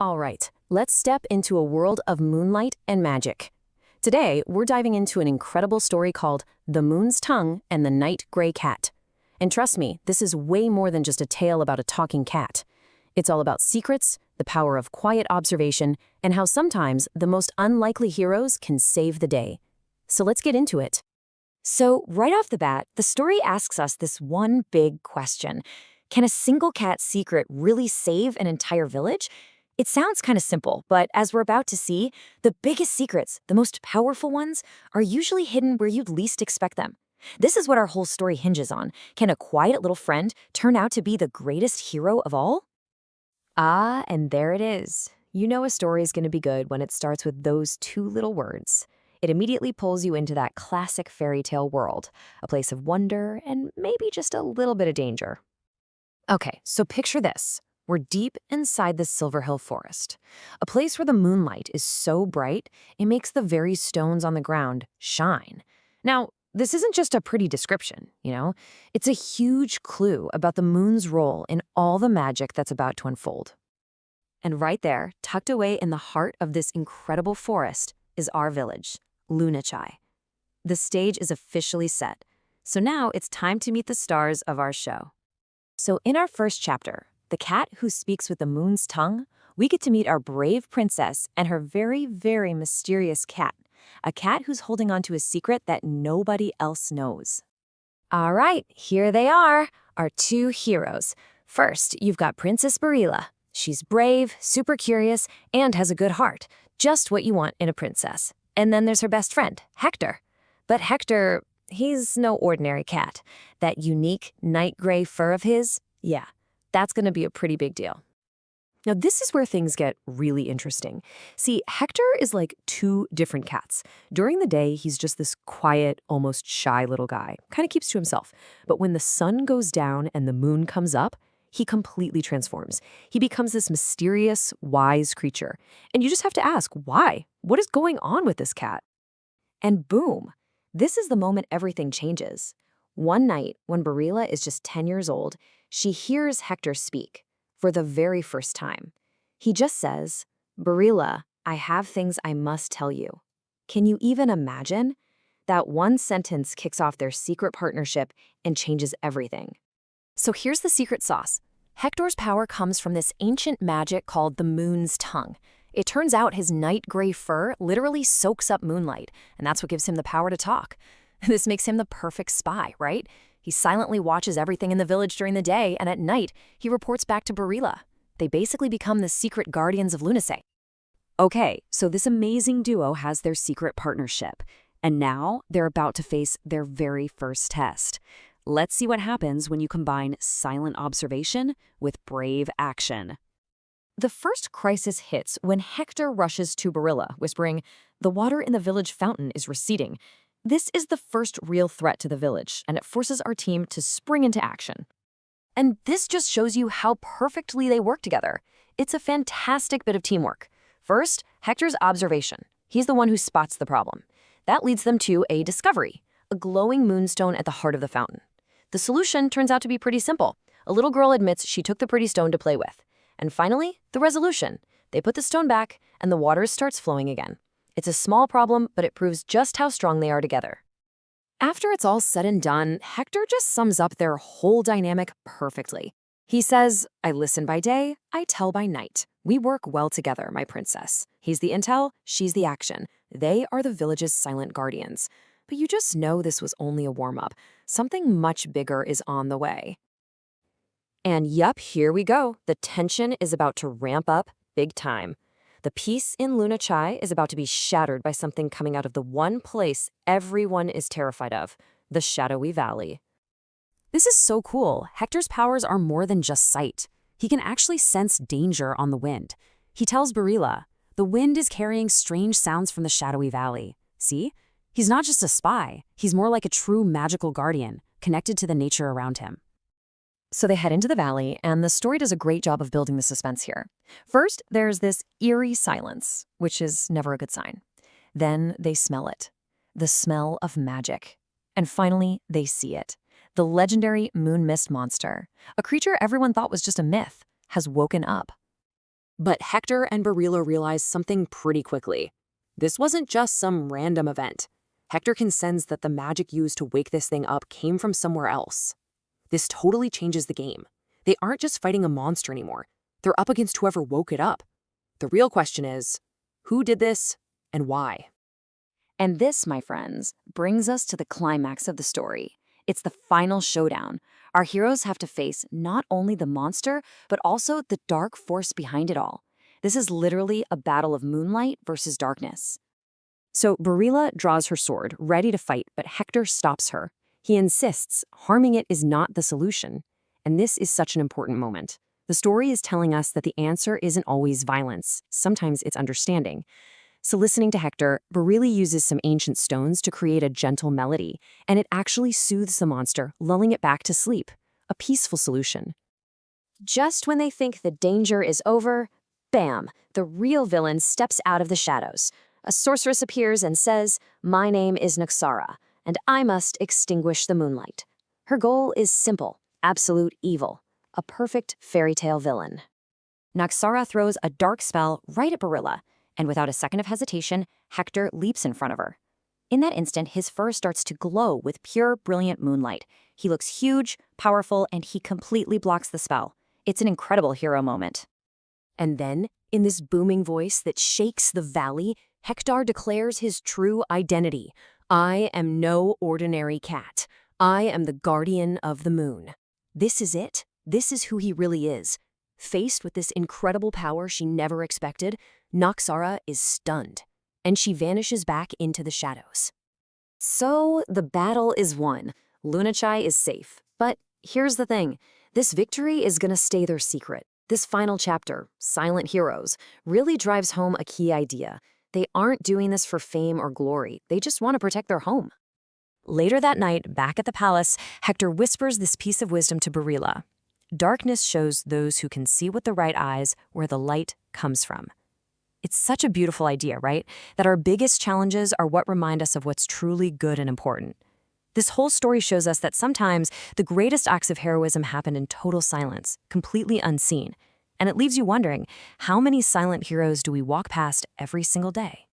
All right, let's step into a world of moonlight and magic. Today, we're diving into an incredible story called The Moon's Tongue and the Night Gray Cat. And trust me, this is way more than just a tale about a talking cat. It's all about secrets, the power of quiet observation, and how sometimes the most unlikely heroes can save the day. So let's get into it. So, right off the bat, the story asks us this one big question. Can a single cat's secret really save an entire village? It sounds kind of simple, but as we're about to see, the biggest secrets, the most powerful ones, are usually hidden where you'd least expect them. This is what our whole story hinges on. Can a quiet little friend turn out to be the greatest hero of all? Ah, and there it is. You know a story is going to be good when it starts with those two little words. It immediately pulls you into that classic fairy tale world, a place of wonder and maybe just a little bit of danger. Okay, so picture this. We're deep inside the Silver Hill Forest, a place where the moonlight is so bright it makes the very stones on the ground shine. Now, this isn't just a pretty description, It's a huge clue about the moon's role in all the magic that's about to unfold. And right there, tucked away in the heart of this incredible forest, is our village, Lunaçay. The stage is officially set, so now it's time to meet the stars of our show. So in our first chapter, The Cat Who Speaks with the Moon's Tongue, we get to meet our brave princess and her very, very mysterious cat, a cat who's holding on to a secret that nobody else knows. All right, here they are, our two heroes. First, you've got Princess Berila. She's brave, super curious, and has a good heart, just what you want in a princess. And then there's her best friend, Hektor. But Hektor, he's no ordinary cat. That unique night gray fur of his, yeah, that's going to be a pretty big deal. Now, this is where things get really interesting. See, Hektor is like two different cats. During the day, he's just this quiet, almost shy little guy, kind of keeps to himself. But when the sun goes down and the moon comes up, he completely transforms. He becomes this mysterious, wise creature. And you just have to ask, why? What is going on with this cat? And boom, this is the moment everything changes. One night, when Berila is just 10 years old, she hears Hektor speak for the very first time. He just says, "Berila, I have things I must tell you." Can you even imagine? That one sentence kicks off their secret partnership and changes everything. So here's the secret sauce. Hektor's power comes from this ancient magic called the Moon's Tongue. It turns out his night gray fur literally soaks up moonlight, and that's what gives him the power to talk. This makes him the perfect spy, right? He silently watches everything in the village during the day, and at night, he reports back to Berila. They basically become the secret guardians of Lunaçay. Okay, so this amazing duo has their secret partnership, and now they're about to face their very first test. Let's see what happens when you combine silent observation with brave action. The first crisis hits when Hektor rushes to Berila, whispering, "The water in the village fountain is receding." This is the first real threat to the village, and it forces our team to spring into action. And this just shows you how perfectly they work together. It's a fantastic bit of teamwork. First, Hector's observation. He's the one who spots the problem. That leads them to a discovery, a glowing moonstone at the heart of the fountain. The solution turns out to be pretty simple. A little girl admits she took the pretty stone to play with. And finally, the resolution. They put the stone back, and the water starts flowing again. It's a small problem, but it proves just how strong they are together. After it's all said and done, Hektor just sums up their whole dynamic perfectly. He says, "I listen by day, I tell by night. We work well together, my princess. He's the intel, she's the action. They are the village's silent guardians." But you just know this was only a warm-up. Something much bigger is on the way. And yup, here we go. The tension is about to ramp up big time. The peace in Lunaçay is about to be shattered by something coming out of the one place everyone is terrified of, the shadowy valley. This is so cool. Hector's powers are more than just sight. He can actually sense danger on the wind. He tells Berila, "The wind is carrying strange sounds from the shadowy valley." See? He's not just a spy. He's more like a true magical guardian, connected to the nature around him. So they head into the valley, and the story does a great job of building the suspense here. First, there's this eerie silence, which is never a good sign. Then they smell it, the smell of magic. And finally, they see it. The legendary moon mist monster, a creature everyone thought was just a myth, has woken up. But Hector and Berila realize something pretty quickly. This wasn't just some random event. Hector can sense that the magic used to wake this thing up came from somewhere else. This totally changes the game. They aren't just fighting a monster anymore. They're up against whoever woke it up. The real question is, who did this and why? And this, my friends, brings us to the climax of the story. It's the final showdown. Our heroes have to face not only the monster, but also the dark force behind it all. This is literally a battle of moonlight versus darkness. So Berila draws her sword, ready to fight, but Hector stops her. He insists harming it is not the solution. And this is such an important moment. The story is telling us that the answer isn't always violence. Sometimes it's understanding. So listening to Hector, Berila uses some ancient stones to create a gentle melody, and it actually soothes the monster, lulling it back to sleep. A peaceful solution. Just when they think the danger is over, bam, the real villain steps out of the shadows. A sorceress appears and says, "My name is Naxara, and I must extinguish the moonlight." Her goal is simple, absolute evil, a perfect fairy tale villain. Naxara throws a dark spell right at Berila, and without a second of hesitation, Hector leaps in front of her. In that instant, his fur starts to glow with pure, brilliant moonlight. He looks huge, powerful, and he completely blocks the spell. It's an incredible hero moment. And then, in this booming voice that shakes the valley, Hector declares his true identity. "I am no ordinary cat. I am the guardian of the moon." This is it. This is who he really is. Faced with this incredible power she never expected, Naxara is stunned, and she vanishes back into the shadows. So, the battle is won. Lunaçay is safe. But here's the thing. This victory is gonna stay their secret. This final chapter, Silent Heroes, really drives home a key idea. They aren't doing this for fame or glory. They just want to protect their home. Later that night, back at the palace, Hector whispers this piece of wisdom to Berila. Darkness shows those who can see with the right eyes where the light comes from. It's such a beautiful idea, right? That our biggest challenges are what remind us of what's truly good and important. This whole story shows us that sometimes the greatest acts of heroism happen in total silence, completely unseen. And it leaves you wondering, how many silent heroes do we walk past every single day?